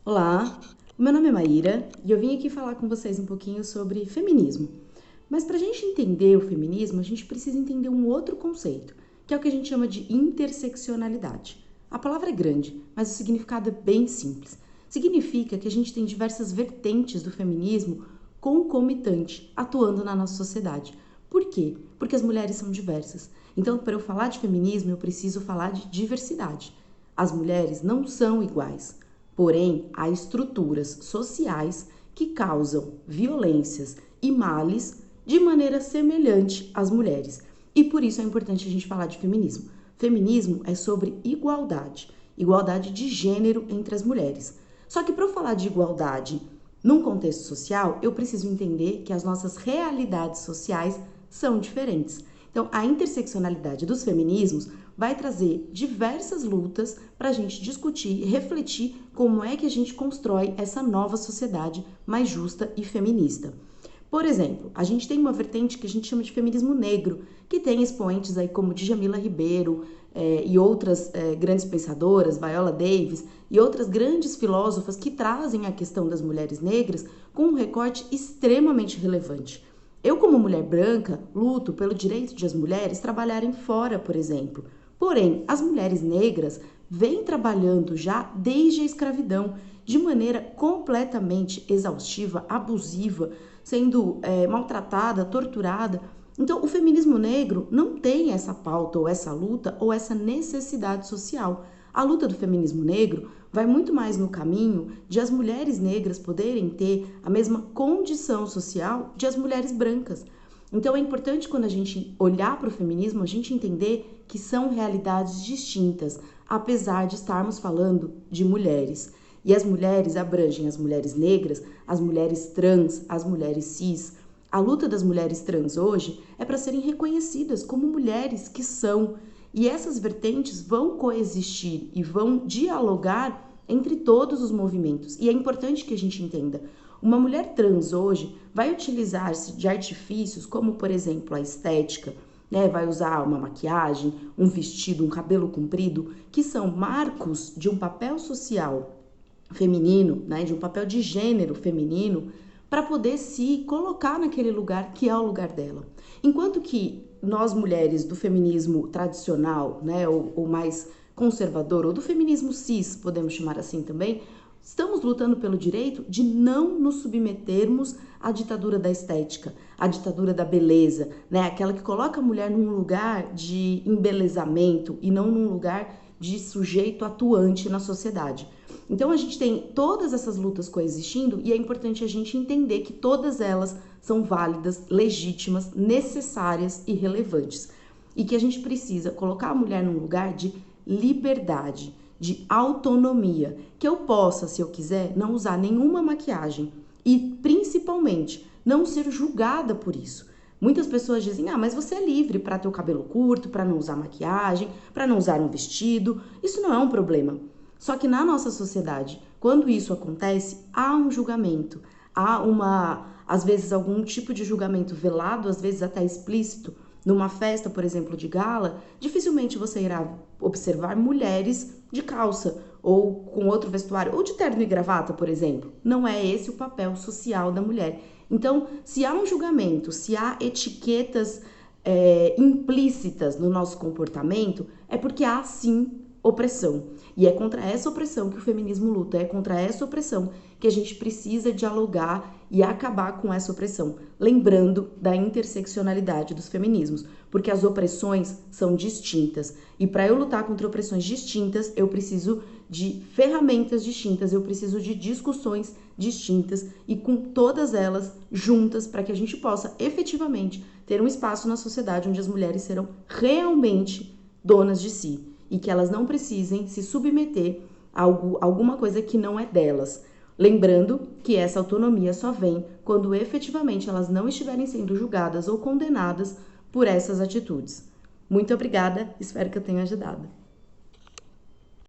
Olá, o meu nome é Maíra e eu vim aqui falar com vocês um pouquinho sobre feminismo. Mas para a gente entender o feminismo, a gente precisa entender um outro conceito, que é o que a gente chama de interseccionalidade. A palavra é grande, mas o significado é bem simples. Significa que a gente tem diversas vertentes do feminismo concomitante atuando na nossa sociedade. Por quê? Porque as mulheres são diversas. Então, para eu falar de feminismo, eu preciso falar de diversidade. As mulheres não são iguais. Porém, há estruturas sociais que causam violências e males de maneira semelhante às mulheres. E por isso é importante a gente falar de feminismo. Feminismo é sobre igualdade, igualdade de gênero entre as mulheres. Só que para eu falar de igualdade num contexto social, eu preciso entender que as nossas realidades sociais são diferentes. Então, a interseccionalidade dos feminismos vai trazer diversas lutas para a gente discutir e refletir como é que a gente constrói essa nova sociedade mais justa e feminista. Por exemplo, a gente tem uma vertente que a gente chama de feminismo negro, que tem expoentes aí como Djamila Ribeiro e outras grandes pensadoras, Viola Davis e outras grandes filósofas que trazem a questão das mulheres negras com um recorte extremamente relevante. Eu, como mulher branca, luto pelo direito de as mulheres trabalharem fora, por exemplo. Porém, as mulheres negras vêm trabalhando já desde a escravidão, de maneira completamente exaustiva, abusiva, sendo maltratada, torturada. Então, o feminismo negro não tem essa pauta ou essa luta ou essa necessidade social. A luta do feminismo negro vai muito mais no caminho de as mulheres negras poderem ter a mesma condição social de as mulheres brancas. Então é importante quando a gente olhar para o feminismo, a gente entender que são realidades distintas, apesar de estarmos falando de mulheres. E as mulheres abrangem as mulheres negras, as mulheres trans, as mulheres cis. A luta das mulheres trans hoje é para serem reconhecidas como mulheres que são. E essas vertentes vão coexistir e vão dialogar entre todos os movimentos. E é importante que a gente entenda. Uma mulher trans hoje vai utilizar-se de artifícios como, por exemplo, a estética, né? Vai usar uma maquiagem, um vestido, um cabelo comprido, que são marcos de um papel social feminino, né? De um papel de gênero feminino, para poder se colocar naquele lugar que é o lugar dela. Enquanto que nós mulheres do feminismo tradicional, né, ou mais conservador, ou do feminismo cis, podemos chamar assim também, estamos lutando pelo direito de não nos submetermos à ditadura da estética, à ditadura da beleza, né? Aquela que coloca a mulher num lugar de embelezamento e não num lugar de sujeito atuante na sociedade. Então a gente tem todas essas lutas coexistindo e é importante a gente entender que todas elas são válidas, legítimas, necessárias e relevantes. E que a gente precisa colocar a mulher num lugar de liberdade, de autonomia, que eu possa, se eu quiser, não usar nenhuma maquiagem e principalmente não ser julgada por isso. Muitas pessoas dizem: "Ah, mas você é livre para ter o cabelo curto, para não usar maquiagem, para não usar um vestido". Isso não é um problema. Só que na nossa sociedade, quando isso acontece, há um julgamento, às vezes algum tipo de julgamento velado, às vezes até explícito. Numa festa, por exemplo, de gala, dificilmente você irá observar mulheres de calça ou com outro vestuário, ou de terno e gravata, por exemplo. Não é esse o papel social da mulher. Então, se há um julgamento, se há etiquetas implícitas no nosso comportamento, é porque há sim opressão. E é contra essa opressão que o feminismo luta, é contra essa opressão que a gente precisa dialogar e acabar com essa opressão, lembrando da interseccionalidade dos feminismos, porque as opressões são distintas. E para eu lutar contra opressões distintas, eu preciso de ferramentas distintas, eu preciso de discussões distintas e com todas elas juntas para que a gente possa efetivamente ter um espaço na sociedade onde as mulheres serão realmente donas de si e que elas não precisem se submeter a alguma coisa que não é delas. Lembrando que essa autonomia só vem quando efetivamente elas não estiverem sendo julgadas ou condenadas por essas atitudes. Muito obrigada, espero que eu tenha ajudado.